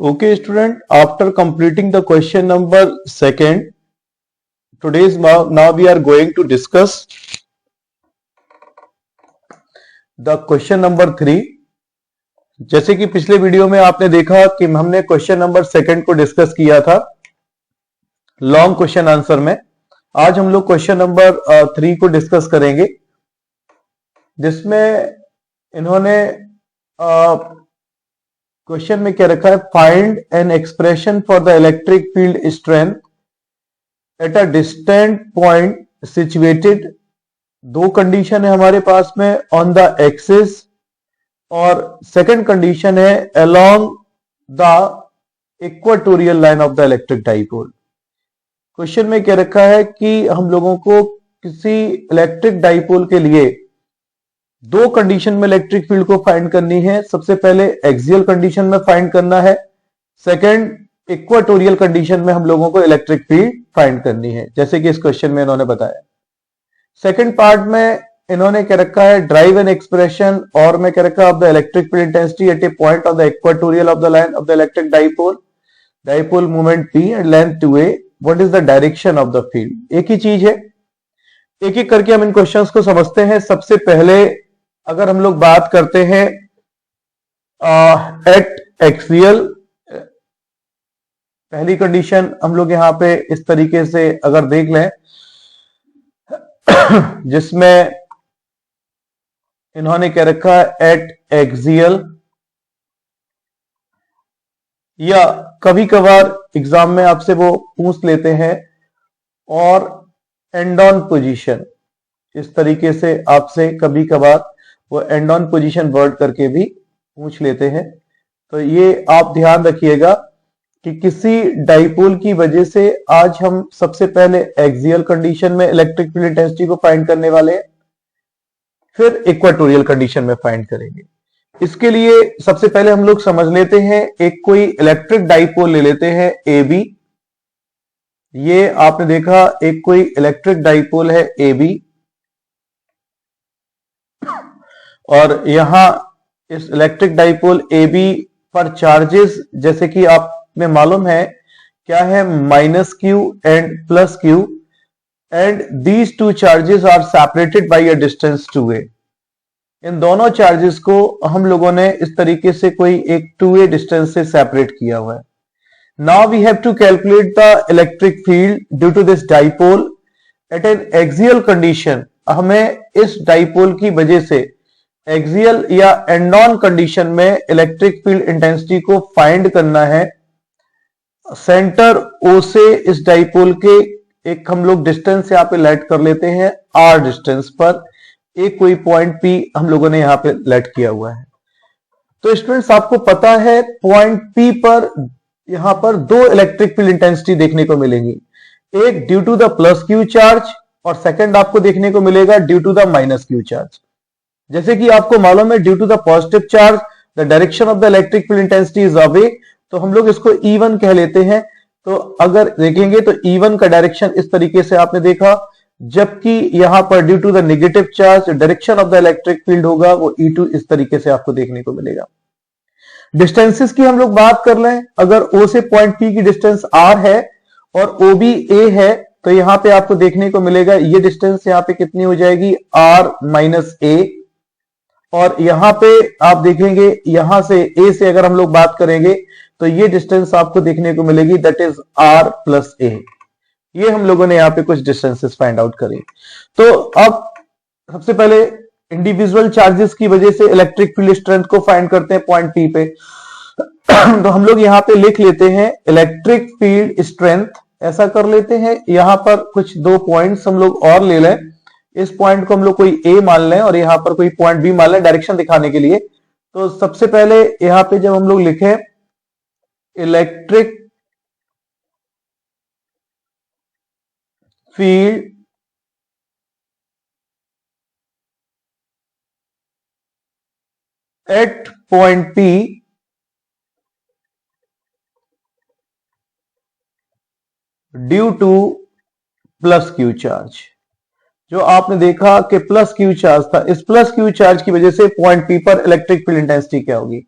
Okay, student, after completing the question number second, now we are going to discuss the question number 3. जैसे कि पिछले video में आपने देखा कि हमने क्वेश्चन नंबर सेकंड को डिस्कस किया था लॉन्ग क्वेश्चन आंसर में। आज हम लोग क्वेश्चन नंबर 3 को डिस्कस करेंगे, जिसमें इन्होंने क्वेश्चन में क्या रखा है, find N expression for the electric field strength at a distant point situated. दो कंडीशन है हमारे पास में, ऑन द एक्सिस, और सेकंड कंडीशन है along the equatorial line of the electric dipole. Question में क्या रखा है कि हम लोगों को किसी इलेक्ट्रिक डाइपोल के लिए दो कंडीशन में इलेक्ट्रिक फील्ड को फाइंड करनी है। सबसे पहले एक्सियल कंडीशन में फाइंड करना है, सेकंड इक्वेटोरियल कंडीशन में हम लोगों को इलेक्ट्रिक फील्ड फाइंड करनी है, जैसे कि इस क्वेश्चन में इन्होंने बताया। सेकंड पार्ट में इन्होंने क्या रखा है, ड्राइव एन एक्सप्रेशन, और में क्या रखा of the electric field intensity eight a point of the equatorial of the line of the electric dipole moment p and length 2a, what is the direction of the field. एक ही चीज है, एक एक करके हम इन क्वेश्चंस को समझते हैं। सबसे पहले अगर हम लोग बात करते हैं एट एक्सियल, पहली कंडीशन हम लोग यहां पे इस तरीके से अगर देख लें, जिसमें इन्होंने क्या रखा है एट एक्सियल, या कभी कभार एग्जाम में आपसे वो पूछ लेते हैं और एंड ऑन पोजीशन, इस तरीके से आपसे कभी कभार वो एंड ऑन पोजीशन वर्ड करके भी पूछ लेते हैं। तो ये आप ध्यान रखिएगा कि किसी डाइपोल की वजह से आज हम सबसे पहले एक्सियल कंडीशन में इलेक्ट्रिक फील्ड इंटेंसिटी को फाइंड करने वाले हैं, फिर इक्वेटोरियल कंडीशन में फाइंड करेंगे। इसके लिए सबसे पहले हम लोग समझ लेते हैं, एक कोई इलेक्ट्रिक डाइपोल ले लेते हैं ए बी। ये आपने देखा एक कोई इलेक्ट्रिक डाइपोल है ए बी, और यहां इस इलेक्ट्रिक डाइपोल ए बी पर चार्जेस, जैसे कि आप में मालूम है क्या है, -q and +q, and these two charges are separated by a distance 2a। इन दोनों चार्जेस को हम लोगों ने इस तरीके से कोई एक 2a डिस्टेंस से सेपरेट किया हुआ है। Now we have to calculate the electric field due to this dipole at an axial condition. हमें इस डाइपोल की वजह से एक्सियल या एंड ऑन कंडीशन में इलेक्ट्रिक फील्ड इंटेंसिटी को फाइंड करना है। सेंटर ओ से इस डाइपोल के एक हम लोग डिस्टेंस यहां पे लेट कर लेते हैं r डिस्टेंस पर, एक कोई पॉइंट P हम लोगों ने यहां पे लेट किया हुआ है। तो स्टूडेंट्स आपको पता है पॉइंट P पर यहां पर दो इलेक्ट्रिक फील्ड इंटेंसिटी देखने को मिलेंगी, एक due to the +q charge और सेकंड आपको देखने को मिलेगा due to the -q charge. जैसे कि आपको मालूम है due to the positive charge the direction of the electric field intensity is away, तो हम लोग इसको E1 कह लेते हैं। तो अगर देखेंगे तो E1 का डायरेक्शन इस तरीके से आपने देखा, जबकि यहां पर due to the negative charge direction of the electric field होगा वो E2 इस तरीके से आपको देखने को मिलेगा। डिस्टेंसेस की हम लोग बात कर लें, अगर O से पॉइंट P की डिस्टेंस R है और OB A है, तो यहां पे आपको देखने को मिलेगा ये डिस्टेंस यहां पे कितनी हो जाएगी, R-A, और यहां पे आप देखेंगे यहां से A से अगर हम लोग बात करेंगे तो ये डिस्टेंस आपको देखने को मिलेगी, दैट इज R+A। ये हम लोगों ने यहां पे कुछ डिस्टेंसेस फाइंड आउट करी। तो अब सबसे पहले इंडिविजुअल चार्जेस की वजह से इलेक्ट्रिक फील्ड स्ट्रेंथ को फाइंड करते हैं पॉइंट P पे। तो हम लोग यहां पे लिख लेते हैं इलेक्ट्रिक फील्ड स्ट्रेंथ, ऐसा कर लेते हैं। यहां पर कुछ दो पॉइंट्स हम लोग और ले लें, इस पॉइंट को हम लोग कोई A मान लें और यहां पर कोई पॉइंट B मान लें डायरेक्शन दिखाने के लिए। तो सबसे पहले यहां पे जब हम लोग लिखें electric field at point P due to +q charge, जो आपने देखा कि +q चार्ज था, इस +q चार्ज की वजह से पॉइंट P पर इलेक्ट्रिक फील्ड इंटेंसिटी क्या होगी।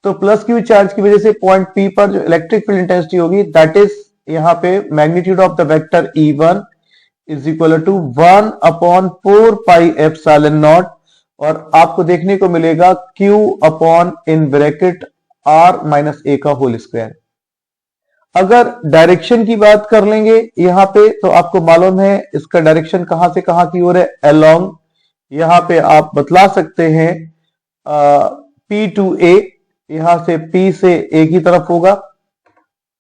तो प्लस क्यू चार्ज की वजह से पॉइंट पी पर जो इलेक्ट्रिक फील्ड इंटेंसिटी होगी दैट इज यहाँ पे magnitude of the vector E1 is equal to 1/4 pi epsilon naught, और आपको देखने को मिलेगा Q upon in bracket R minus a का होल स्क्वायर। अगर डायरेक्शन की बात कर लेंगे यहाँ पे, तो आपको मालूम है इसका डायरेक्शन कहां से कहां की ओर है, अलोंग। यहाँ पे आप बतला सकते हैं P टू A, यहां से P से A की तरफ होगा।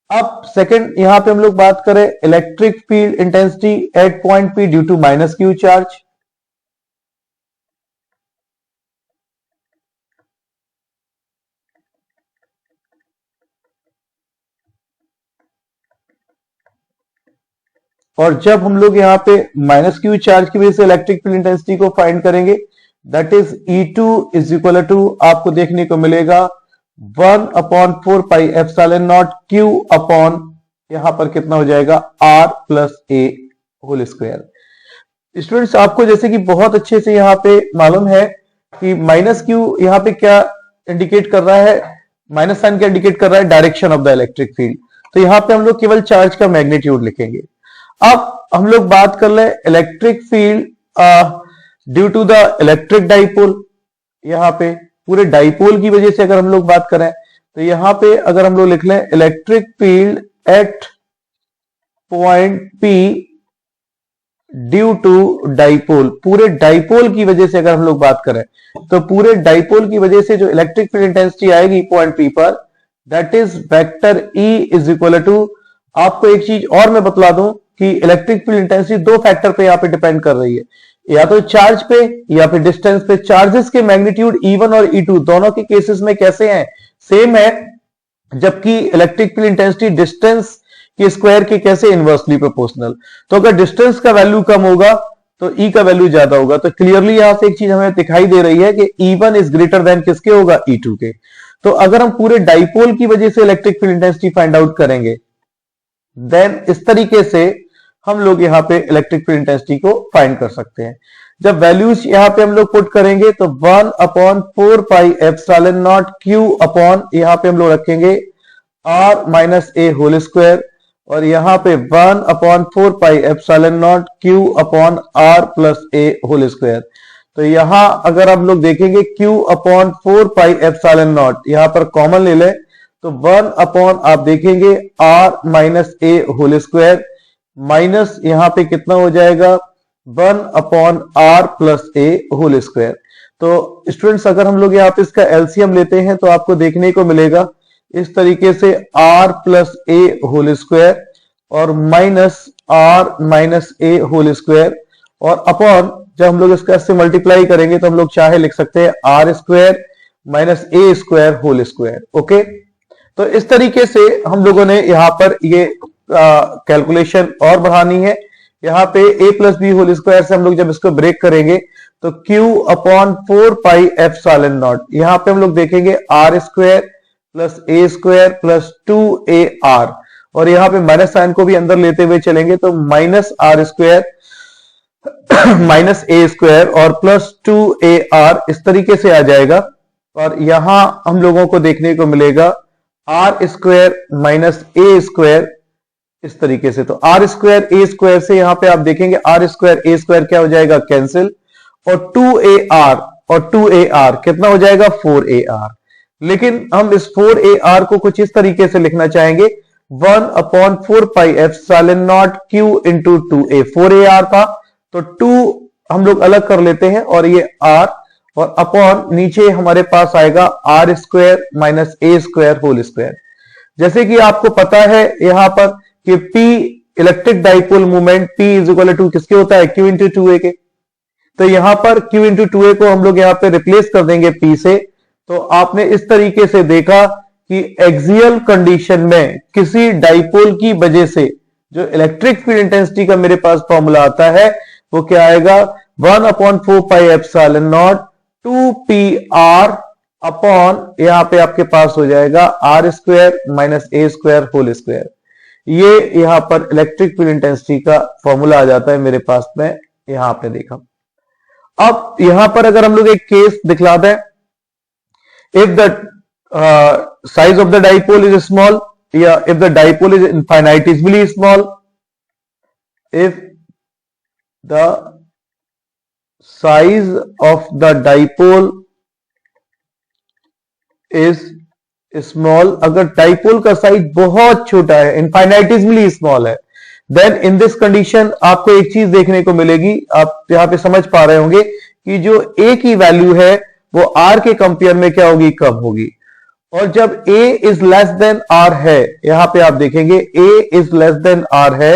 अब सेकंड यहां पे हम लोग बात करें electric field intensity at point P due to minus Q charge. और जब हम लोग यहाँ पे माइनस क्यू चार्ज की वजह से इलेक्ट्रिक फील्ड इंटेंसिटी को फाइंड करेंगे that is E2 is equal to आपको देखने को मिलेगा 1/4 pi epsilon naught Q upon यहां पर कितना हो जाएगा R plus A whole square. Students आपको जैसे कि बहुत अच्छे से यहाँ पे मालूम है कि माइनस क्यू यहाँ पे क्या इंडिकेट कर रहा है, माइनस साइन क्या इंडिकेट कर रहा है, direction of the electric field. तो यहाँ पे हम लोग केवल चार्ज का मैग्नीट्यूड लिखेंगे। अब हम लोग बात कर ले electric field due to the electric dipole. यहाँ पे पूरे डाइपोल की वजह से अगर हम लोग बात करें तो यहाँ पे अगर हम लोग लिख लें electric field at point P due to dipole, पूरे डाइपोल की वजह से अगर हम लोग बात करें तो पूरे डाइपोल की वजह से जो इलेक्ट्रिक फील्ड इंटेंसिटी आएगी पॉइंट P पर that is vector E is equal to, आपको एक चीज और मैं बतला दूं कि इलेक्ट्रिक फील्ड इंटेंसिटी दो फैक्टर पे यहाँ पे डिपेंड कर रही है, या तो चार्ज पे या फिर डिस्टेंस पे। चार्जेस के मैग्नीट्यूड E1 और E2 दोनों के केसेस में कैसे हैं, सेम है, जबकि इलेक्ट्रिक फील्ड इंटेंसिटी डिस्टेंस के स्क्वायर के कैसे इनवर्सली प्रोपोर्शनल। तो अगर डिस्टेंस का वैल्यू कम होगा तो E का वैल्यू ज्यादा होगा। तो क्लियरली यहां से एक चीज हमें दिखाई दे रही है कि E1 इज ग्रेटर देन किसके होगा, E2 के। तो अगर हम पूरे डाइपोल की वजह से electric field intensity find out करेंगे देन इस तरीके से हम लोग यहाँ पे इलेक्ट्रिक फील्ड इंटेंसिटी को फाइंड कर सकते हैं। जब वैल्यूज यहाँ पे हम लोग पुट करेंगे तो 1/4 pi epsilon naught Q upon यहाँ पे हम लोग रखेंगे R minus A whole square, और यहाँ पे 1/4 pi epsilon naught Q upon R plus A whole square. तो यहाँ अगर हम लोग देखेंगे Q upon 4 pi epsilon naught यहाँ पर कॉमन ले ले तो 1 अपॉन आप देखेंगे R minus A whole square minus यहाँ पे कितना हो जाएगा 1 upon R plus A whole square. तो स्टूडेंट्स अगर हम लोग यहाँ पे इसका एलसीएम लेते हैं तो आपको देखने को मिलेगा इस तरीके से R plus A whole square और minus R minus A whole square, और अपॉन जब हम लोग इसका से मल्टीप्लाई करेंगे तो हम लोग चाहे लिख सकते हैं R square minus A square whole square. Okay, तो इस तरीके से हम लोगों ने यहाँ पर ये कैलकुलेशन और बढ़ानी है। यहाँ पे a plus B whole square से हम लोग जब इसको ब्रेक करेंगे तो Q upon 4 pi epsilon naught यहाँ पे हम लोग देखेंगे R square plus A square plus 2AR, और यहाँ पे माइनस साइन को भी अंदर लेते हुए चलेंगे तो minus R square minus A square और प्लस 2AR इस तरीके से आ जाएगा। और यहां हम लोगों को देखने को मिलेगा R square minus A square इस तरीके से। तो R स्क्वायर ए स्क्वायर से यहां पे आप देखेंगे R स्क्वायर ए स्क्वायर क्या हो जाएगा, कैंसिल, और 2AR और 2AR कितना हो जाएगा, 4AR। लेकिन हम इस 4AR को कुछ इस तरीके से लिखना चाहेंगे 1/4 pi epsilon naught Q into 2A। 4AR था तो 2 हम लोग अलग कर लेते हैं और ये R, और अपॉन नीचे हमारे पास आएगा R square minus A square whole square. जैसे कि आपको पता है यहां पर कि P इलेक्ट्रिक dipole movement P is equal to किसके होता है, Q इंटू 2A के। तो यहां पर Q इंटू 2A को हम लोग यहाँ पे रिप्लेस कर देंगे P से। तो आपने इस तरीके से देखा कि एक्सियल कंडीशन में किसी डाइपोल की वजह से जो इलेक्ट्रिक फील्ड इंटेंसिटी का मेरे पास फॉर्मूला आता है वो क्या आएगा, 1/4 pi epsilon not 2PR upon यहां पे आपके पास हो जाएगा R square minus A square whole square. ये यहां पर इलेक्ट्रिक फील्ड इंटेंसिटी का फॉर्मूला आ जाता है मेरे पास में, यहां आपने देखा। अब यहां पर अगर हम लोग एक केस दिखला दें, if the size of the dipole is small, yeah, if the dipole is infinitesimally small, if the size of the dipole is small, अगर डाइपोल का साइज बहुत छोटा है, इनफाइनाइटिसमली स्मॉल है, देन इन दिस कंडीशन आपको एक चीज देखने को मिलेगी, आप यहां पे समझ पा रहे होंगे कि जो ए की वैल्यू है वो आर के कंपेयर में क्या होगी, कम होगी। और जब a is less than r है, यहां पे आप देखेंगे a is less than r है,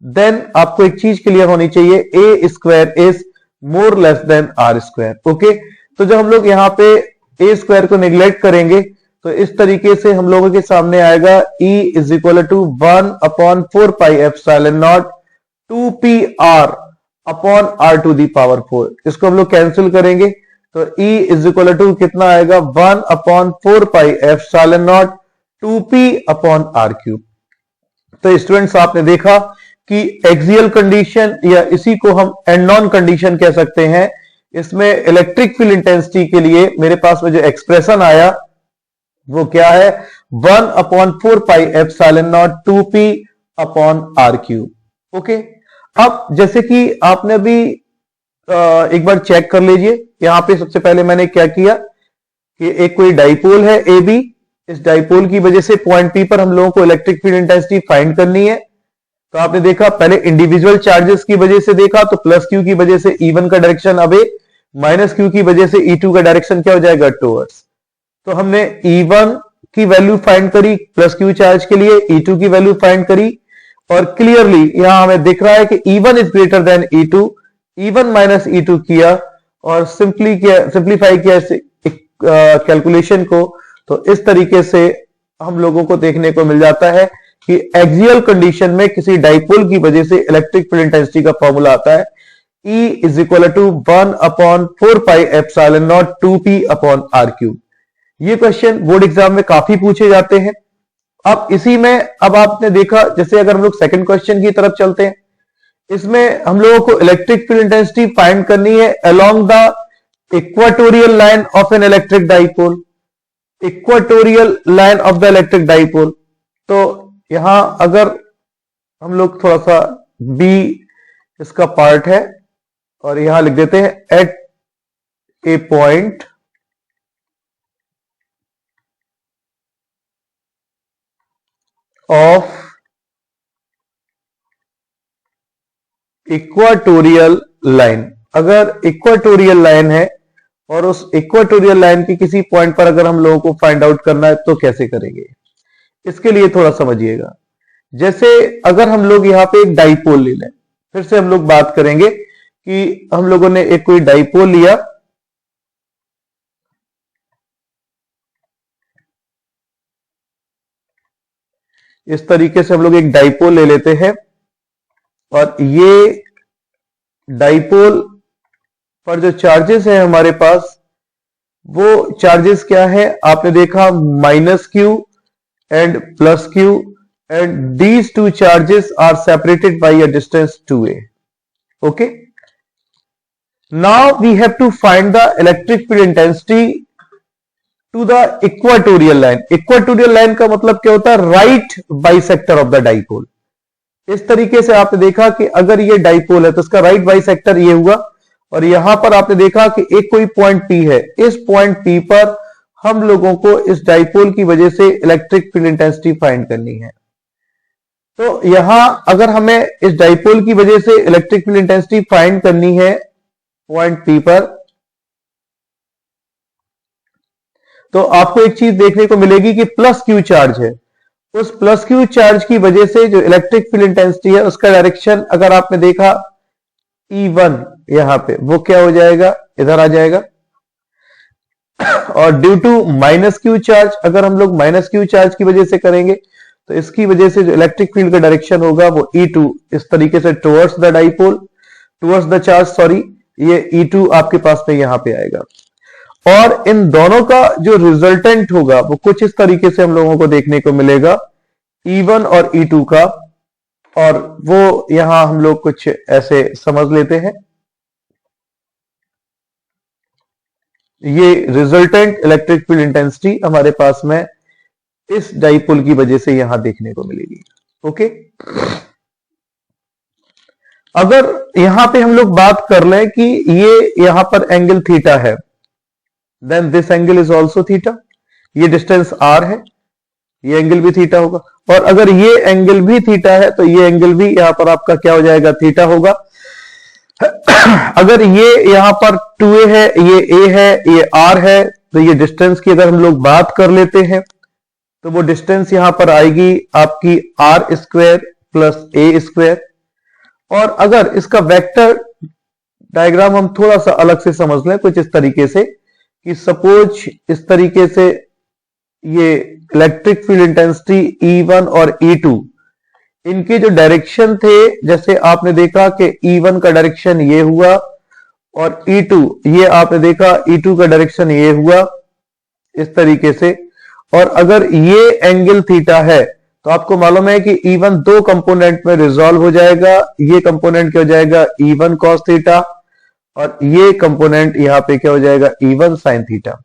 देन आपको एक चीज क्लियर होनी चाहिए, a square is more less than r square. Okay, तो जब हम लोग यहां पे ए स्क्वायर को निग्लेक्ट करेंगे तो इस तरीके से हम लोगों के सामने आएगा E is equal to 1/4 pi epsilon naught 2p r upon r to the power 4। इसको हम लोग कैंसिल करेंगे तो E इज इक्वल टू कितना आएगा, 1/4 pi epsilon naught 2p upon r cube. तो स्टूडेंट्स आपने देखा कि एक्सियल कंडीशन या इसी को हम एंड नॉन कंडीशन कह सकते हैं। इसमें इलेक्ट्रिक फील्ड इंटेंसिटी के लिए मेरे पास में जो एक्सप्रेशन आया वो क्या है, 1/4 pi epsilon naught 2p upon r cube. Okay, अब जैसे कि आपने भी एक बार चेक कर लीजिए, यहां पे सबसे पहले मैंने क्या किया कि एक कोई डाइपोल है ए बी, इस डाइपोल की वजह से पॉइंट पी पर हम लोगों को इलेक्ट्रिक फील्ड इंटेंसिटी फाइंड करनी है। तो आपने देखा पहले इंडिविजुअल चार्जेस की वजह से देखा तो प्लस क्यू की वजह से E1 का डायरेक्शन अवे, माइनस क्यू की वजह से E2 का डायरेक्शन क्या हो जाएगा, टुवर्ड्स। तो हमने E1 की वैल्यू फाइंड करी प्लस क्यू चार्ज के लिए, E2 की वैल्यू फाइंड करी और क्लियरली यहां हमें दिख रहा है कि E1 is greater than E2, E1 minus E2 किया और सिंप्लीफाई किया कैलकुलेशन को, तो इस तरीके से हम लोगों को देखने को मिल जाता है कि एक्सियल कंडीशन में किसी डाइपोल की वजह से इलेक्ट्रिक फील्ड इंटेंसिटी का फॉर्मूला आता है E is equal to 1/4 pi epsilon naught 2p upon r cube. ये क्वेश्चन बोर्ड एग्जाम में काफी पूछे जाते हैं। अब इसी में अब आपने देखा, जैसे अगर हम लोग सेकंड क्वेश्चन की तरफ चलते हैं, इसमें हम लोगों को इलेक्ट्रिक फील्ड इंटेंसिटी फाइंड करनी है along the equatorial line of an electric dipole, equatorial line of the electric dipole. तो यहां अगर हम लोग थोड़ा सा बी इसका पार्ट है और यहां लिख देते हैं at a point of equatorial line. अगर इक्वाटोरियल लाइन है और उस इक्वाटोरियल लाइन के किसी पॉइंट पर अगर हम लोगों को फाइंड आउट करना है तो कैसे करेंगे, इसके लिए थोड़ा समझिएगा। जैसे अगर हम लोग यहां पे एक डाइपोल ले लें, फिर से हम लोग बात करेंगे कि हम लोगों ने एक कोई डाइपोल लिया, इस तरीके से हम लोग एक डाइपोल ले लेते हैं और ये डाइपोल पर जो चार्जेस है हमारे पास वो चार्जेस क्या है, आपने देखा minus Q and plus Q and these two charges are separated by a distance 2a। Okay, now we have to find the electric field intensity to the equatorial line. Equatorial line का मतलब क्या होता है, right bisector of the dipole. इस तरीके से आपने देखा कि अगर ये डाइपोल है तो इसका राइट बाइसेक्टर ये हुआ और यहां पर आपने देखा कि एक कोई पॉइंट P है, इस पॉइंट P पर हम लोगों को इस डाइपोल की वजह से इलेक्ट्रिक फील्ड इंटेंसिटी फाइंड करनी है। तो यहां अगर हमें इस डाइपोल की वजह से इलेक्ट्रिक फील्ड इंटेंसिटी फाइंड करनी है पॉइंट P पर, तो आपको एक चीज देखने को मिलेगी कि प्लस क्यू चार्ज है, उस प्लस क्यू चार्ज की वजह से जो इलेक्ट्रिक फील्ड इंटेंसिटी है उसका डायरेक्शन अगर आपने देखा E1 यहां पे, वो क्या हो जाएगा, इधर आ जाएगा। और due to minus Q charge, अगर हम लोग माइनस क्यू चार्ज की वजह से करेंगे तो इसकी वजह से जो इलेक्ट्रिक फील्ड का डायरेक्शन होगा वो E2 इस तरीके से towards the dipole, towards the charge, sorry, ये E2 आपके पास में यहां पे आएगा। और इन दोनों का जो रिजल्टेंट होगा वो कुछ इस तरीके से हम लोगों को देखने को मिलेगा, E1 और E2 का, और वो यहां हम लोग कुछ ऐसे समझ लेते हैं। ये रिजल्टेंट इलेक्ट्रिक फील्ड इंटेंसिटी हमारे पास में इस डाइपोल की वजह से यहां देखने को मिलेगी। ओके, अगर यहां पे हम लोग बात कर लें कि ये यहां पर एंगल थीटा है, then this angle is also theta, ये डिस्टेंस आर है, ये एंगल भी थीटा होगा। और अगर ये एंगल भी थीटा है तो ये एंगल भी यहां पर आपका क्या हो जाएगा, थीटा होगा। अगर ये यहां पर 2a है, ये a है, ये r है, तो ये डिस्टेंस की अगर हम लोग बात कर लेते हैं तो वो डिस्टेंस यहां पर आएगी आपकी r square plus a square. और अगर इसका वेक्टर डायग्राम हम थोड़ा सा अलग से समझ लें, कुछ इस तरीके से कि सपोज इस तरीके से ये इलेक्ट्रिक फील्ड इंटेंसिटी E1 और E2, इनके जो डायरेक्शन थे, जैसे आपने देखा कि E1 का डायरेक्शन ये हुआ और E2, ये आपने देखा E2 का डायरेक्शन ये हुआ इस तरीके से। और अगर ये एंगल थीटा है तो आपको मालूम है कि E1 दो कंपोनेंट में रिजॉल्व हो जाएगा। ये कंपोनेंट क्या हो जाएगा, E1 cos थीटा, और ये कंपोनेंट यहां पे क्या हो जाएगा, E1 sin थीटा।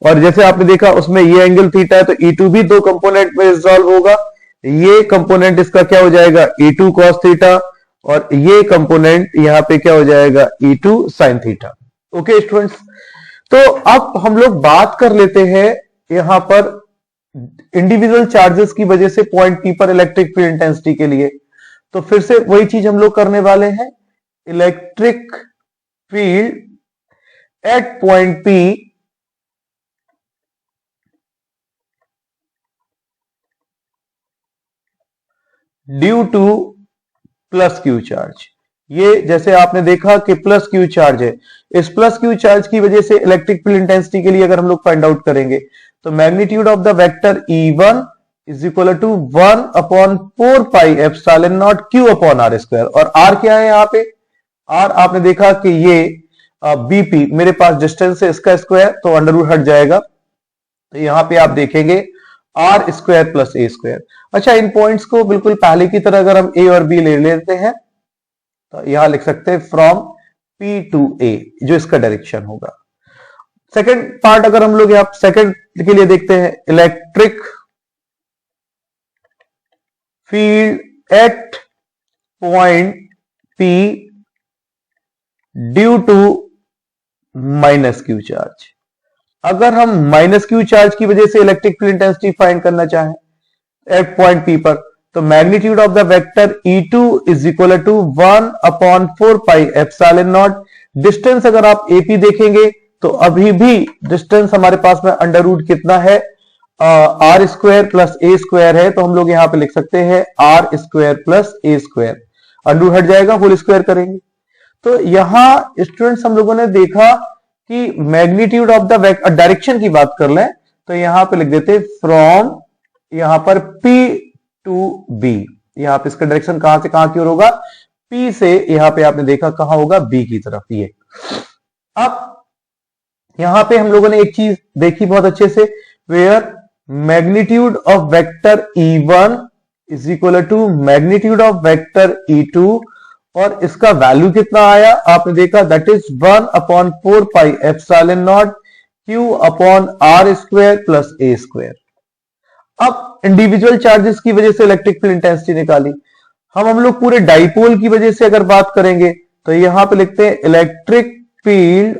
और जैसे आपने देखा उसमें ये एंगल थीटा है तो E2 भी दो कंपोनेंट में रिजॉल्व होगा। ये कंपोनेंट इसका क्या हो जाएगा, E2 cos थीटा, और ये कंपोनेंट यहां पे क्या हो जाएगा, E2 sin theta. Okay students, तो अब हम लोग बात कर लेते हैं यहां पर इंडिविजुअल चार्जेस की वजह से पॉइंट पी पर इलेक्ट्रिक फील्ड इंटेंसिटी के लिए। तो फिर से वही चीज हम लोग करने वाले हैं, electric field at point P due two plus Q charge. ये जैसे आपने देखा कि प्लस क्यू चार्ज है, इस प्लस क्यू चार्ज की वजह से इलेक्ट्रिक फील्ड इंटेंसिटी के लिए अगर हम लोग फाइंड आउट करेंगे तो magnitude of the vector E1 is equal to 1 upon 4 pi epsilon naught Q upon R square. और R क्या है यहाँ पे, R आपने देखा कि ये BP मेरे पास डिस्टेंस है, इसका स्क्वायर तो अंडर रूट हट जाएगा, तो यहां पे आप देखेंगे R square plus A square. अच्छा, इन पॉइंट्स को बिल्कुल पहले की तरह अगर हम A और B ले लेते हैं तो यहां लिख सकते हैं फ्रॉम P टू A, जो इसका डायरेक्शन होगा। सेकंड पार्ट अगर हम लोग यहां सेकंड के लिए देखते हैं, electric field at point P due to minus Q charge. अगर हम माइनस क्यू चार्ज की वजह से इलेक्ट्रिक फील्ड इंटेंसिटी फाइंड करना चाहें एट पॉइंट P पर, तो magnitude of the vector E2 is equal to 1 upon 4 pi epsilon naught. Distance अगर आप AP देखेंगे तो अभी भी डिस्टेंस हमारे पास में अंडर रूट कितना है, R square plus A square है, तो हम लोग यहां पे लिख सकते हैं R square plus A square, under root हट जाएगा, होल स्क्वायर करेंगे। तो यहां स्टूडेंट्स हम लोगों ने देखा कि मैग्नीट्यूड ऑफ द डायरेक्शन की बात कर लें तो यहां पे लिख देते फ्रॉम यहां पर P टू B। यहां पे इसका डायरेक्शन कहां से कहां की ओर होगा, P से यहां पे आपने देखा कहां होगा, B की तरफ। ये अब यहां पे हम लोगों ने एक चीज देखी बहुत अच्छे से, where magnitude of vector E1 is equal to magnitude of vector E2, और इसका वैल्यू कितना आया आपने देखा, that is 1 upon 4 pi epsilon naught Q upon R square plus A square. अब इंडिविजुअल चार्जेस की वजह से इलेक्ट्रिक फील्ड इंटेंसिटी निकाली। हम लोग पूरे डाइपोल की वजह से अगर बात करेंगे तो यहां पे लिखते हैं electric field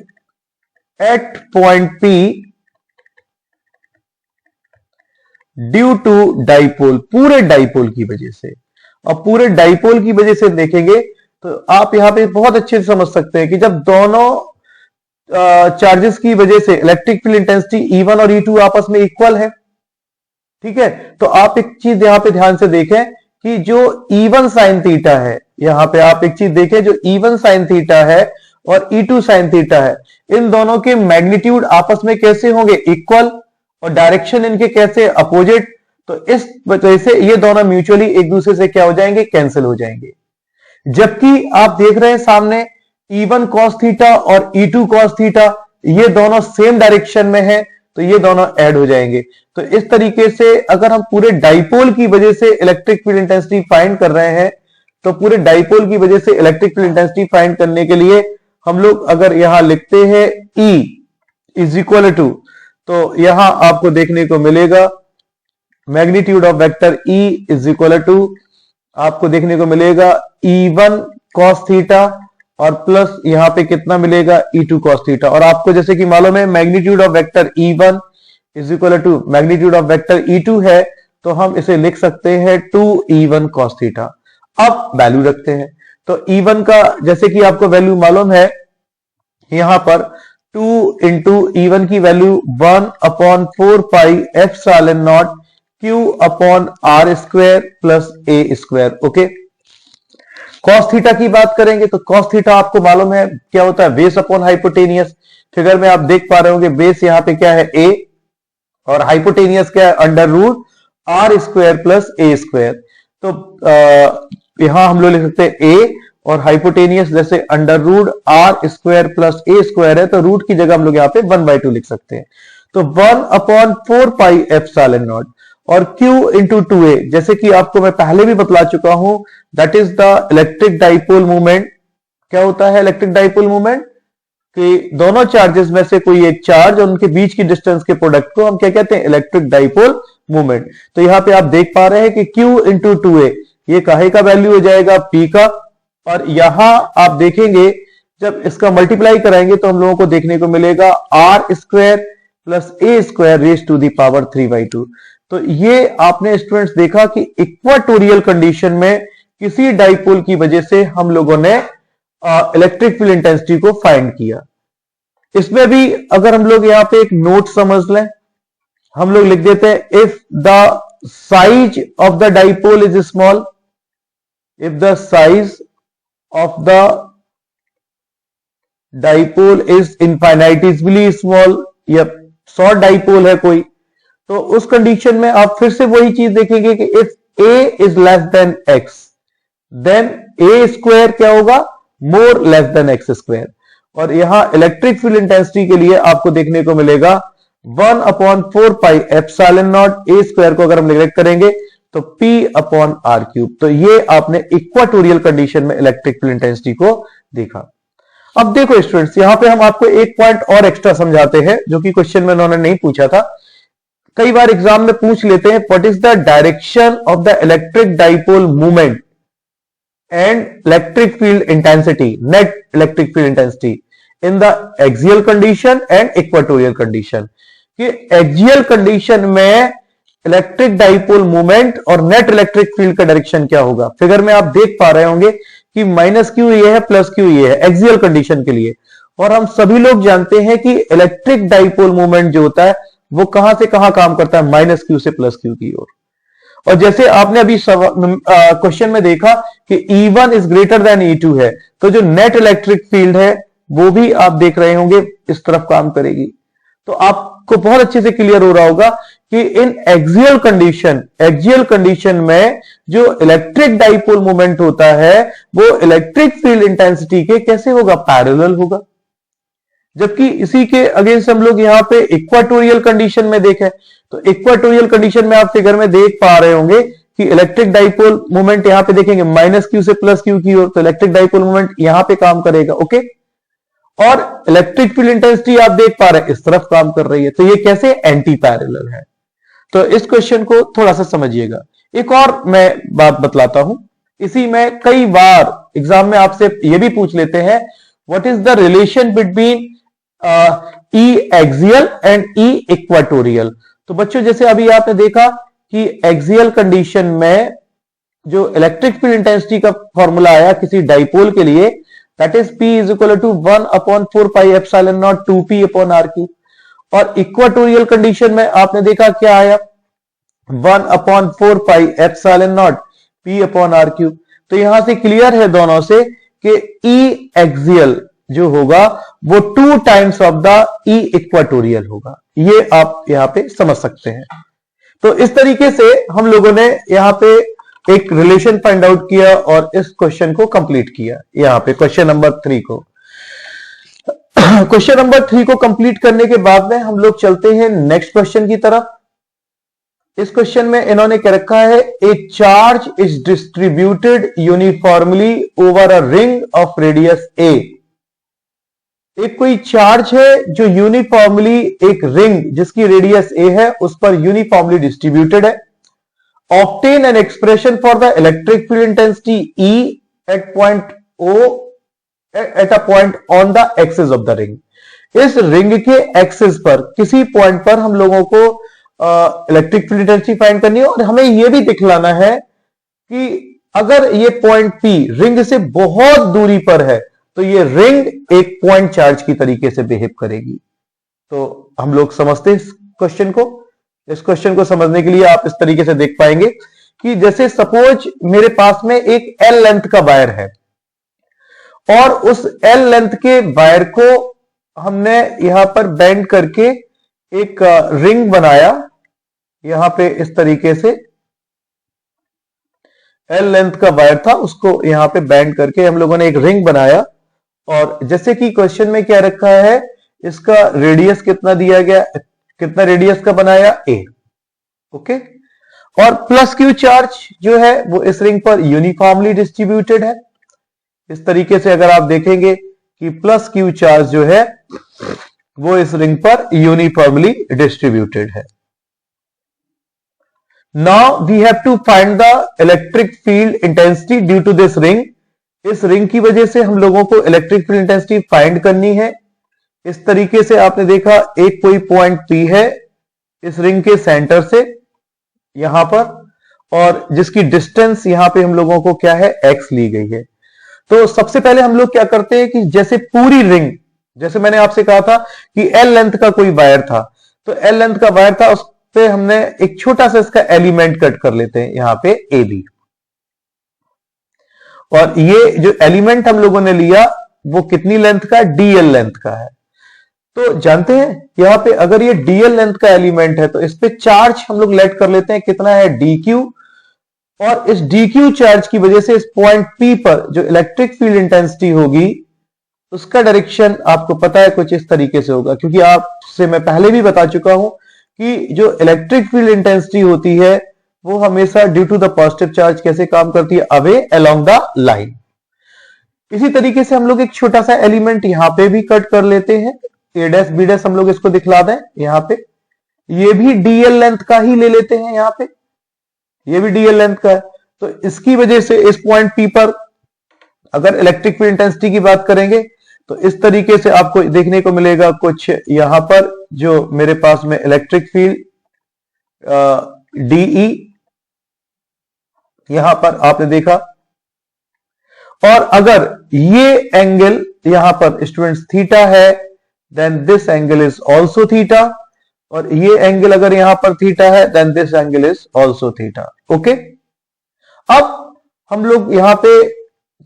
at point P due to dipole, पूरे डाइपोल की वजह से। और पूरे डाइपोल की वजह से देखेंगे तो आप यहां पे बहुत अच्छे से समझ सकते हैं कि जब दोनों चार्जेस की वजह से इलेक्ट्रिक फील्ड इंटेंसिटी E1 और E2 आपस में इक्वल है, ठीक है, तो आप एक चीज यहां पे ध्यान से देखें कि जो E1 साइन थीटा है, यहां पे आप एक चीज देखें, जो E1 साइन थीटा है और E2 साइन थीटा है, इन दोनों के मैग्नीट्यूड आपस में कैसे होंगे, इक्वल, और डायरेक्शन इनके कैसे अपोजिट। तो इस वजह से ये दोनों म्यूचुअली एक दूसरे से क्या हो जाएंगे, कैंसिल हो जाएंगे। जबकि आप देख रहे हैं सामने E1 cos थीटा और E2 cos थीटा, ये दोनों सेम डायरेक्शन में है, तो ये दोनों ऐड हो जाएंगे। तो इस तरीके से अगर हम पूरे डाइपोल की वजह से इलेक्ट्रिक फील्ड इंटेंसिटी फाइंड कर रहे हैं, तो पूरे डाइपोल की वजह से इलेक्ट्रिक फील्ड इंटेंसिटी फाइंड करने के लिए हम लोग अगर यहां लिखते हैं E, इज इक्वल टू, तो यहां आपको देखने को मिलेगा magnitude of vector E is equal to, आपको देखने को मिलेगा E1 cos थीटा और प्लस यहां पे कितना मिलेगा E2 cos थीटा। और आपको जैसे कि मालूम है magnitude of vector E1 is equal to magnitude of vector E2 है, तो हम इसे लिख सकते हैं 2E1 cos थीटा। अब वैल्यू रखते हैं, तो E1 का जैसे कि आपको वैल्यू मालूम है, यहां पर 2 इंटू E1 की value 1/4 pi epsilon naught Q upon R square plus A square. Okay, cos theta की बात करेंगे तो कॉस थीटा आपको मालूम है क्या होता है, बेस अपॉन हाइपोटेनियस। फिगर में आप देख पा रहे होंगे बेस यहां पे क्या है A, और हाइपोटेनियस क्या है under root R square plus A square. तो यहां हम लोग लिख सकते हैं A, और हाइपोटेनियस जैसे under root R square plus A square है, तो रूट की जगह हम लोग यहां पे 1/2 लिख सकते हैं। तो 1/4 पाई एप्सिलॉन नॉट और Q इंटू 2A, जैसे कि आपको मैं पहले भी बतला चुका हूं, that is the electric dipole movement. क्या होता है इलेक्ट्रिक डाइपोल मूवमेंट? कि दोनों चार्जेस में से कोई एक चार्ज और उनके बीच की डिस्टेंस के प्रोडक्ट को हम क्या कहते हैं, इलेक्ट्रिक डाइपोल मूवमेंट। तो यहां पे आप देख पा रहे हैं कि Q इंटू 2A ये काहे का वैल्यू हो जाएगा, P का, और यहां आप देखेंगे जब इसका मल्टीप्लाई कराएंगे तो हम लोगों को देखने को मिलेगा R square plus A square raise to the power 3/2। तो ये आपने स्टूडेंट्स देखा कि इक्वाटोरियल कंडीशन में किसी डाइपोल की वजह से हम लोगों ने इलेक्ट्रिक फील्ड इंटेंसिटी को फाइंड किया। इसमें भी अगर हम लोग यहां पे एक नोट समझ लें, हम लोग लिख देते हैं if the size of the dipole is small, if the size of the dipole is infinitesimally small, या शॉर्ट डाइपोल है कोई, तो उस कंडीशन में आप फिर से वही चीज देखेंगे कि if a is less than x then a square क्या होगा, more less than x square. और यहां इलेक्ट्रिक फील्ड इंटेंसिटी के लिए आपको देखने को मिलेगा 1/4 pi epsilon not A square को अगर हम नेग्लेक्ट करेंगे तो P अपॉन R क्यूब। तो ये आपने इक्वाटोरियल कंडीशन में इलेक्ट्रिक फील्ड इंटेंसिटी को देखा। अब देखो स्टूडेंट्स, यहां पे हम आपको एक पॉइंट और एक्स्ट्रा समझाते हैं जो कि क्वेश्चन में उन्होंने नहीं पूछा था। कई बार एग्जाम में पूछ लेते हैं what is the direction of the electric dipole movement and electric field intensity, net electric field intensity in the axial condition and equatorial condition. कि एक्सियल कंडीशन में इलेक्ट्रिक डाइपोल मूवमेंट और नेट इलेक्ट्रिक फील्ड का direction क्या होगा। Figure में आप देख पा रहे होंगे कि -q ये है, +q ये है एक्सियल कंडीशन के लिए। और हम सभी लोग जानते हैं कि इलेक्ट्रिक डाइपोल मूवमेंट जो होता है वो कहां से कहां काम करता है, -q से +q की ओर। और जैसे आपने अभी क्वेश्चन में देखा कि E1 is greater than E2 है, तो जो नेट इलेक्ट्रिक फील्ड है वो भी आप देख रहे होंगे इस तरफ काम करेगी। तो आपको बहुत अच्छे से क्लियर हो रहा होगा कि इन एक्सियल कंडीशन में जो इलेक्ट्रिक डाइपोल मूवमेंट होता है वो इलेक्ट्रिक फील्ड इंटेंसिटी के कैसे होगा, पैरेलल होगा। जबकि इसी के अगेंस्ट हम लोग यहां पे इक्वाटोरियल कंडीशन में देखें तो इक्वाटोरियल कंडीशन में आप फिगर में देख पा रहे होंगे कि इलेक्ट्रिक डाइपोल मूवमेंट यहां पे देखेंगे -q से +q की ओर, तो इलेक्ट्रिक डाइपोल मूवमेंट यहां पे काम करेगा। ओके, और इलेक्ट्रिक फील्ड इंटेंसिटी आप देख पा रहे हैं इस तरफ काम कर रही है, तो ये कैसे एंटी पैरेलल है। तो इस क्वेश्चन को थोड़ा सा समझिएगा। एक और मैं बात बतलाता हूं, इसी में कई बार एग्जाम में आपसे ये भी पूछ लेते हैं what is the relation between E axial and E equatorial. तो बच्चों जैसे अभी आपने देखा कि एक्सियल कंडीशन में जो इलेक्ट्रिक फील्ड इंटेंसिटी का फॉर्मूला आया किसी डाइपोल के लिए, that is P is equal to 1/4 pi epsilon naught 2P upon R cube. और इक्वाटोरियल कंडीशन में आपने देखा क्या आया, 1/4 pi epsilon naught P upon R cube. तो यहां से क्लियर है दोनों से कि E एक्सियल जो होगा वो 2 times of the E equatorial होगा। ये आप यहां पे समझ सकते हैं। तो इस तरीके से हम लोगों ने यहां पे एक रिलेशन फाइंड आउट किया और इस क्वेश्चन को कंप्लीट किया। यहां पे क्वेश्चन नंबर 3 को क्वेश्चन नंबर 3 को कंप्लीट करने के बाद में हम लोग चलते हैं नेक्स्ट क्वेश्चन की तरफ। इस क्वेश्चन में इन्होंने क्या रखा है, a charge is distributed uniformly over a ring of radius a एक कोई चार्ज है जो यूनिफॉर्मली एक रिंग जिसकी रेडियस ए है उस पर यूनिफॉर्मली डिस्ट्रीब्यूटेड है। Obtain an expression for the electric field intensity E at point O at a point on the axis of the ring. इस रिंग के एक्सिस पर किसी पॉइंट पर हम लोगों को इलेक्ट्रिक फील्ड इंटेंसिटी फाइंड करनी है और हमें यह भी दिखलाना है कि अगर ये पॉइंट पी रिंग से बहुत दूरी पर है तो ये रिंग एक पॉइंट चार्ज की तरीके से बिहेव करेगी। तो हम लोग समझते हैं इस क्वेश्चन को। इस क्वेश्चन को समझने के लिए आप इस तरीके से देख पाएंगे कि जैसे सपोज मेरे पास में एक एल लेंथ का वायर है और उस एल लेंथ के वायर को हमने यहां पर बेंड करके एक रिंग बनाया। यहां पे इस तरीके से एल लेंथ का वायर था, उसको यहां पे बेंड करके हम लोगों ने एक रिंग बनाया। और जैसे कि क्वेश्चन में क्या रखा है, इसका रेडियस कितना दिया गया, कितना रेडियस का बनाया ए, ओके। और प्लस क्यू चार्ज जो है वो इस रिंग पर यूनिफॉर्मली डिस्ट्रीब्यूटेड है। इस तरीके से अगर आप देखेंगे कि प्लस क्यू चार्ज जो है वो इस रिंग पर यूनिफॉर्मली डिस्ट्रीब्यूटेड है। Now we have to find the electric field intensity due to this ring. इस रिंग की वजह से हम लोगों को इलेक्ट्रिक फील्ड इंटेंसिटी फाइंड करनी है। इस तरीके से आपने देखा एक कोई पॉइंट पी है इस रिंग के सेंटर से यहां पर, और जिसकी डिस्टेंस यहां पे हम लोगों को क्या है, एक्स ली गई है। तो सबसे पहले हम लोग क्या करते हैं कि जैसे पूरी रिंग, जैसे मैंने आपसे कहा था कि एल लेंथ का कोई वायर था, तो एल लेंथ का वायर था, उस पे हमने एक छोटा सा इसका एलिमेंट कट कर लेते हैं यहां पे ए बी। और ये जो एलिमेंट हम लोगों ने लिया वो कितनी लेंथ का, डीएल लेंथ का है। तो जानते हैं यहां पे अगर ये डीएल लेंथ का एलिमेंट है तो इस पे चार्ज हम लोग लेट कर लेते हैं, कितना है, डी क्यू। और इस डी क्यू चार्ज की वजह से इस पॉइंट पी पर जो इलेक्ट्रिक फील्ड इंटेंसिटी होगी उसका डायरेक्शन आपको पता है कुछ इस तरीके से होगा, क्योंकि आपसे मैं पहले भी बता चुका हूं कि जो इलेक्ट्रिक फील्ड इंटेंसिटी होती है वो हमेशा due to the positive charge कैसे काम करती है, अवे अलोंग द लाइन। इसी तरीके से हम लोग एक छोटा सा एलिमेंट यहां पे भी कट कर लेते हैं, ए डैश बी डैश हम लोग इसको दिखला दें यहां पे। ये भी डीएल लेंथ का ही ले लेते हैं यहां पे, ये भी डीएल लेंथ का है। तो इसकी वजह से इस पॉइंट पी पर अगर इलेक्ट्रिक फील्ड इंटेंसिटी की बात करेंगे तो इस तरीके से आपको देखने को मिलेगा कुछ यहां पर जो मेरे पास में इलेक्ट्रिक फील्ड डीई यहां पर आपने देखा। और अगर ये एंगल यहां पर स्टूडेंट्स थीटा है then this angle is also theta, और ये एंगल अगर यहां पर थीटा है then this angle is also theta, okay. अब हम लोग यहां पे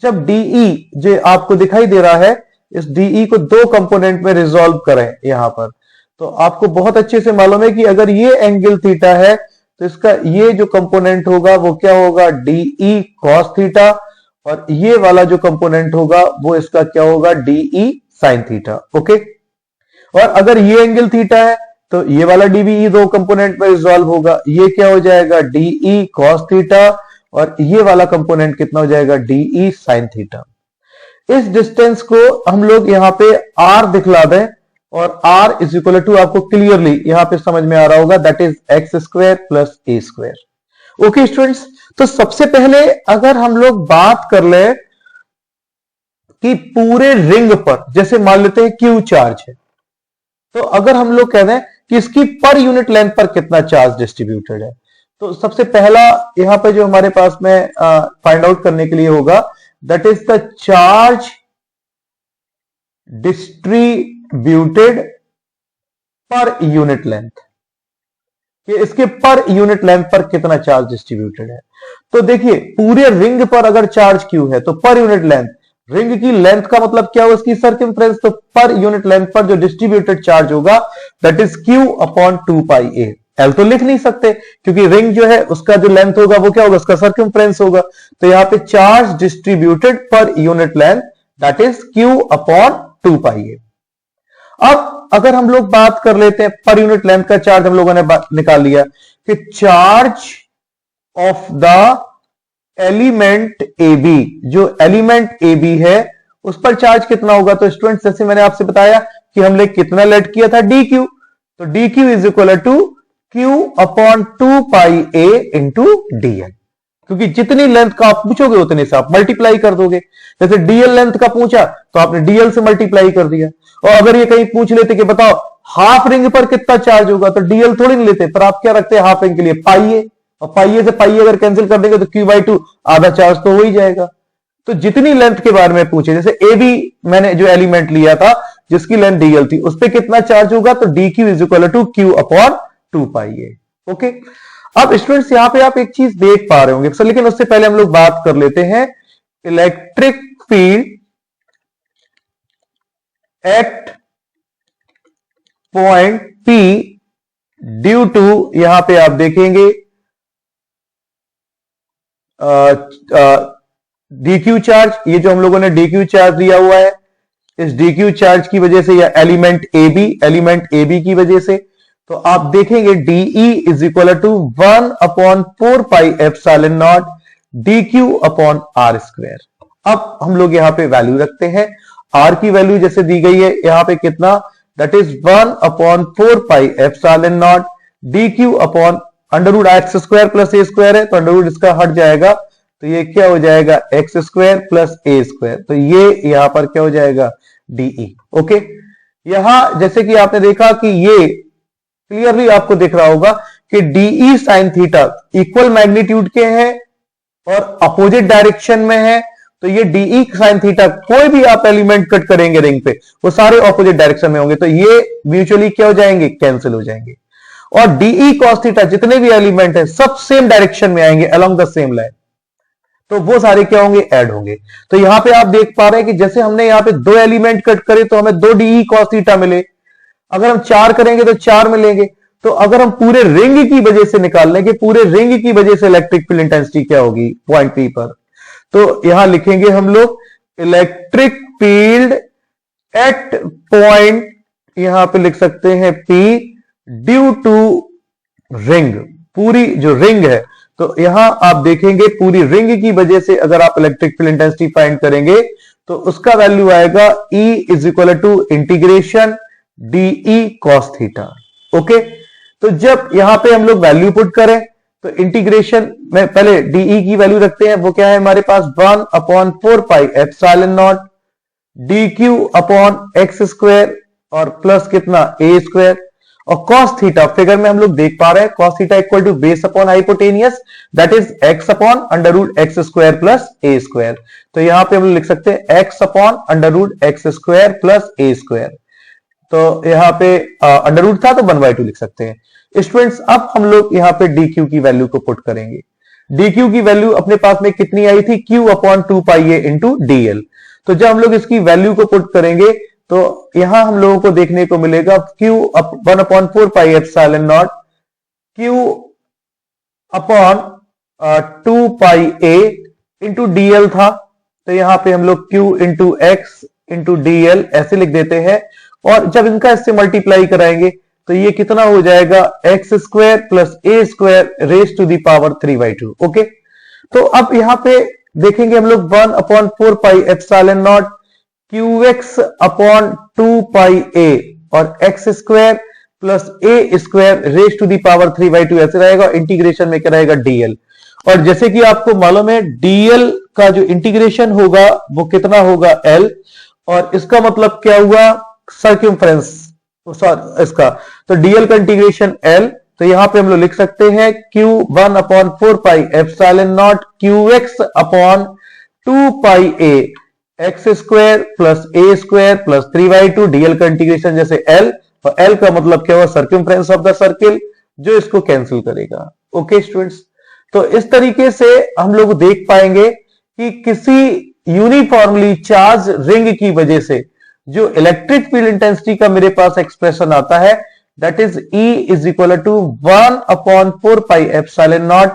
जब डीई जो आपको दिखाई दे रहा है, इस डीई को दो कंपोनेंट में रिजॉल्व करें यहां पर, तो आपको बहुत अच्छे से मालूम है कि अगर ये एंगल थीटा है तो इसका ये जो कंपोनेंट होगा वो क्या होगा, डीई कॉस थीटा, और ये वाला जो कंपोनेंट होगा वो इसका क्या होगा, डीई साइन थीटा, ओके। और अगर ये एंगल थीटा है तो ये वाला डीबीई दो कंपोनेंट में रिजॉल्व होगा, ये क्या हो जाएगा, डीई कॉस थीटा, और ये वाला कंपोनेंट कितना हो जाएगा, डीई साइन थीटा। इस डिस्टेंस को हम लोग यहां पे आर दिखला दें, और आर इज इक्वल टू आपको क्लियरली यहां पे समझ में आ रहा होगा, that is x square plus A square, okay students. तो सबसे पहले अगर हम लोग बात कर ले कि पूरे रिंग पर जैसे मान लेते हैं क्यू चार्ज है, तो अगर हम लोग कह दें कि इसकी पर यूनिट लेंथ पर कितना चार्ज डिस्ट्रीब्यूटेड है, तो सबसे पहला यहां पर जो हमारे पास में फाइंड आउट करने के लिए होगा, that is the charge distributed per unit length, कि इसके पर यूनिट लेंथ पर कितना चार्ज डिस्ट्रीब्यूटेड है। तो देखिए पूरे रिंग पर अगर चार्ज क्यू है तो पर यूनिट लेंथ, रिंग की लेंथ का मतलब क्या हो, इसकी सर्कमफ्रेंस, तो पर यूनिट लेंथ पर जो डिस्ट्रीब्यूटेड चार्ज होगा that is Q upon 2 pi A. L तो लिख नहीं सकते क्योंकि रिंग जो है उसका जो लेंथ होगा वो क्या होगा, उसका सर्कमफ्रेंस होगा। तो यहां पे charge distributed per unit length that is Q upon 2 pi ए। अब अगर हम लोग बात कर लेते हैं पर यूनिट लेंथ का चार्ज, हम लोगों ने निकाल लिया कि charge of the element A B, जो एलिमेंट ए बी है उस पर चार्ज कितना होगा? तो स्टूडेंट्स जैसे मैंने आपसे बताया कि हमने कितना लेट किया था, डी क्यू, तो D Q is equal to Q upon 2 pi A into DL, क्योंकि जितनी लेंथ का आप पूछोगे उतने से आप मल्टीप्लाई कर दोगे। जैसे डीएल लेंथ का पूछा तो आपने डीएल से मल्टीप्लाई कर दिया। और अगर ये कहीं पूछ लेते कि बताओ हाफ रिंग पर कितना चार्ज होगा, तो डीएल थोड़ी नहीं लेते, पर आप क्या रखते हैं हाफ रिंग के लिए? पाई ए, और पाई ए से पाई ए अगर कैंसिल कर देंगे तो क्यू बाई 2, आधा चार्ज तो हो ही जाएगा। तो जितनी लेंथ के बारे में पूछे, जैसे ए बी मैंने जो एलिमेंट लिया था जिसकी लेंथ डीएल थी, उस पर कितना चार्ज होगा, तो D Q is equal to Q upon 2 pi A. Okay, अब स्टूडेंट्स यहां पे आप एक चीज देख पा रहे होंगे, लेकिन उससे पहले हम लोग बात कर लेते हैं electric field at point P due to, यहां पे आप देखेंगे डीक्यू चार्ज, ये जो हम लोगों ने डीक्यू चार्ज दिया हुआ है, इस डीक्यू चार्ज की वजह से या एलिमेंट ए बी की वजह से, तो आप देखेंगे DE is equal to 1 upon 4 pi epsilon not D Q upon R square. अब हम लोग यहां पे वैल्यू रखते हैं, आर की वैल्यू जैसे दी गई है यहां पे कितना, that is 1 upon 4 pi epsilon not D Q upon under root X square plus A square है, तो अंडर रूट इसका हट जाएगा, तो ये क्या हो जाएगा X square plus A square, तो ये यहां पर क्या हो जाएगा डीई। ओके, यहां जैसे कि आपने देखा कि ये क्लियरली आपको दिख रहा होगा कि DE sine theta equal magnitude के हैं और अपोजिट डायरेक्शन में है, तो ये डीई साइन थीटा कोई भी आप एलिमेंट कट करेंगे रिंग पे वो सारे अपोजिट डायरेक्शन में होंगे, तो ये म्यूचुअली क्या हो जाएंगे, कैंसिल हो जाएंगे। और डीई कॉस थीटा जितने भी एलिमेंट है सब सेम डायरेक्शन में आएंगे अलोंग द सेम लाइन, तो वो सारे क्या होंगे, ऐड होंगे। तो यहां पे आप देख पा रहे हैं कि जैसे हमने यहां पे 2 एलिमेंट कट करे तो हमें 2 डीई कॉस थीटा मिले, अगर हम 4 करेंगे तो 4 मिलेंगे। तो अगर हम पूरे रिंग की वजह से निकाल लेंगे पूरे रिंग की वजह से इलेक्ट्रिक फील्ड इंटेंसिटी क्या होगी पॉइंट पी पर, तो यहां लिखेंगे हम लोग इलेक्ट्रिक फील्ड एट पॉइंट, यहां पे लिख सकते हैं पी ड्यू टू रिंग, पूरी जो रिंग है, तो यहां आप देखेंगे पूरी रिंग की वजह से अगर आप इलेक्ट्रिक फील्ड इंटेंसिटी फाइंड करेंगे तो उसका वैल्यू आएगा E is equal to integration DE cos theta. Okay, तो जब यहां पे हम लोग वैल्यू पुट करें तो इंटीग्रेशन में पहले डीई की वैल्यू रखते हैं, वो क्या है हमारे पास 1 upon 4 pi epsilon not D Q upon X square और प्लस कितना ए स्क्वायर, और cos थीटा फिगर में हम लोग देख पा रहे हैं cos theta equal to base upon hypotenuse that is x upon under root X square plus A square, तो यहां पे हम लोग लिख सकते हैं x upon under root X square plus A square, तो यहां पे अंडर रूट था तो 1/2 लिख सकते हैं। स्टूडेंट्स अब हम लोग यहां पे dq की वैल्यू को पुट करेंगे, dq की वैल्यू अपने पास में कितनी आई थी, q upon 2 pi A into DL, तो जब हम लोग इसकी वैल्यू को पुट करेंगे तो यहां हम लोगों को देखने को मिलेगा q 1 upon 4 pi epsilon naught q upon 2 pi A into DL था, तो यहां पे हम लोग q into x into DL ऐसे लिख देते हैं, और जब इनका इससे मल्टीप्लाई कराएंगे तो ये कितना हो जाएगा X square plus A square raise to the power 3/2। Okay, तो अब यहां पे देखेंगे हम लोग 1 upon 4 pi epsilon not Q X upon 2 pi A और X square plus A square raise to the power 3/2 ऐसे रहेगा, इंटीग्रेशन में क्या रहेगा डीएल, और जैसे कि आपको मालूम है डीएल का जो इंटीग्रेशन होगा वो कितना होगा एल, और इसका मतलब क्या हुआ सर्क्यूमफ्रेंस इसका, तो डीएल का इंटीग्रेशन एल, तो यहां पे हम लोग लिख सकते हैं Q 1 upon 4 pi epsilon not Q X upon 2 pi A x square plus A square plus 3/2 DL का इंटीग्रेशन जैसे एल, और एल का मतलब क्या हुआ सर्क्यूमफ्रेंस ऑफ द सर्किल जो इसको कैंसिल करेगा। ओके स्टूडेंट्स, तो इस तरीके से हम लोग देख पाएंगे कि किसी यूनिफॉर्मली चार्ज रिंग की वजह से जो इलेक्ट्रिक फील्ड इंटेंसिटी का मेरे पास एक्सप्रेशन आता है that is E is equal to 1 upon 4 pi epsilon not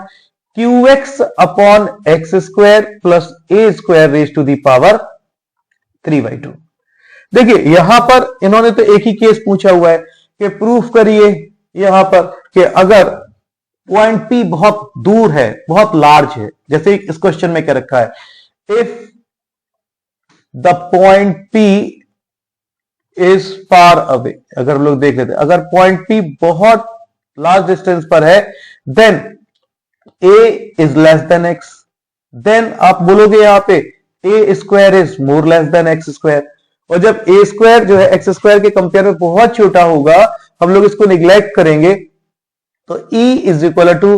Q X upon X square plus A square raise to the power 3/2। देखिए यहां पर इन्होंने तो एक ही केस पूछा हुआ है कि प्रूफ करिए यहां पर कि अगर पॉइंट P बहुत दूर है, बहुत लार्ज है, जैसे इस क्वेश्चन में क्या रखा है, if the point P is far away. अगर हम लोग देख लेते हैं, अगर पॉइंट P बहुत लार्ज डिस्टेंस पर है, then A is less than X। Then आप बोलोगे यहां पे A square is more less than X square. और जब A स्क्वायर जो है X स्क्वायर के कंपेयर में बहुत छोटा होगा, हम लोग इसको निग्लेक्ट करेंगे, तो E is equal to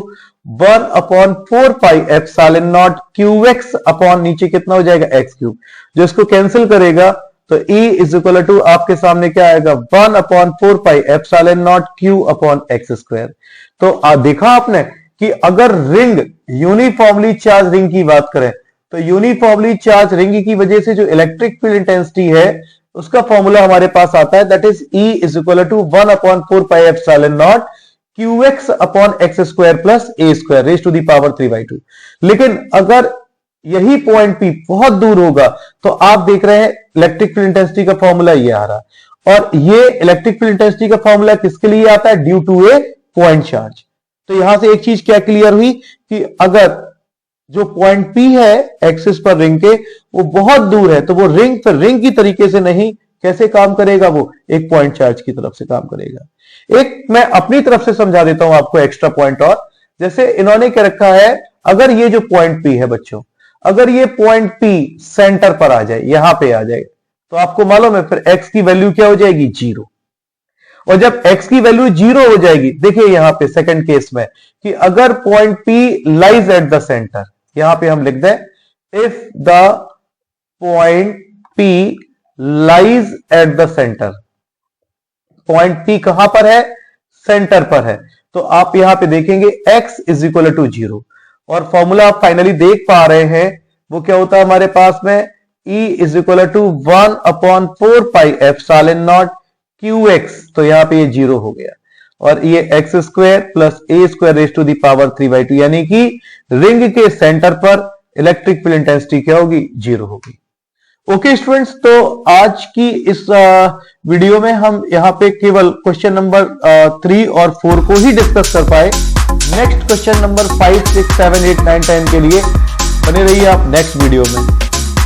1/4 pi epsilon not QX upon नीचे कितना हो जाएगा x क्यूब। जो इसको कैंसिल करेगा तो E इज इक्वल टू आपके सामने क्या आएगा 1/4 pi epsilon naught Q upon x square. तो देखा आपने कि अगर रिंग यूनिफॉर्मली चार्ज रिंग की बात करें, तो यूनिफॉर्मली चार्ज रिंग की वजह से जो इलेक्ट्रिक फील्ड इंटेंसिटी है उसका फॉर्मूला हमारे पास आता है, that is E is equal to 1/4 pi epsilon not QX upon x square plus a square raise to the power 3/2। लेकिन अगर यही पॉइंट P बहुत दूर होगा तो आप देख रहे हैं इलेक्ट्रिक फील्ड इंटेंसिटी का फॉर्मूला ये आ रहा, और ये इलेक्ट्रिक फील्ड इंटेंसिटी का फॉर्मूला किसके लिए आता है, due to a point charge. तो यहां से एक चीज क्या क्लियर हुई कि अगर जो पॉइंट P है एक्सिस पर रिंग के वो बहुत दूर है, तो वो रिंग की तरीके से नहीं, कैसे काम करेगा, वो एक पॉइंट चार्ज की तरफ से काम करेगा। एक मैं अपनी तरफ से समझा देता हूं आपको एक्स्ट्रा पॉइंट, और जैसे इन्होंने क्या रखा है, अगर ये जो पॉइंट P है बच्चों, अगर ये पॉइंट P सेंटर पर आ जाए, यहां पे आ जाए, तो आपको मालूम है फिर x की वैल्यू क्या हो जाएगी, 0। और जब x की वैल्यू 0 हो जाएगी, देखिए यहां पे सेकंड केस में कि अगर point P lies at the centre, यहां पे हम लिख दें if the point P lies at the centre, point P कहां पर है, सेंटर पर है, तो आप यहां पे देखेंगे x इज इक्वल टू 0, और फॉर्मूला आप फाइनली देख पा रहे हैं वो क्या होता है हमारे पास में, E is equal to 1/4 pi epsilon not QX, तो यहां पे ये 0 हो गया, और ये x square plus a square raise to the power 3/2, यानी कि रिंग के सेंटर पर इलेक्ट्रिक फील्ड इंटेंसिटी क्या होगी, 0 होगी। ओके स्टूडेंट्स, तो आज की इस वीडियो में हम यहाँ पे केवल क्वेश्चन नंबर 3 और 4 को ही डिस्कस कर पाए। नेक्स्ट क्वेश्चन नंबर 5, 6, 7, 8, 9, 10 के लिए बने रहिए आप नेक्स्ट वीडियो में।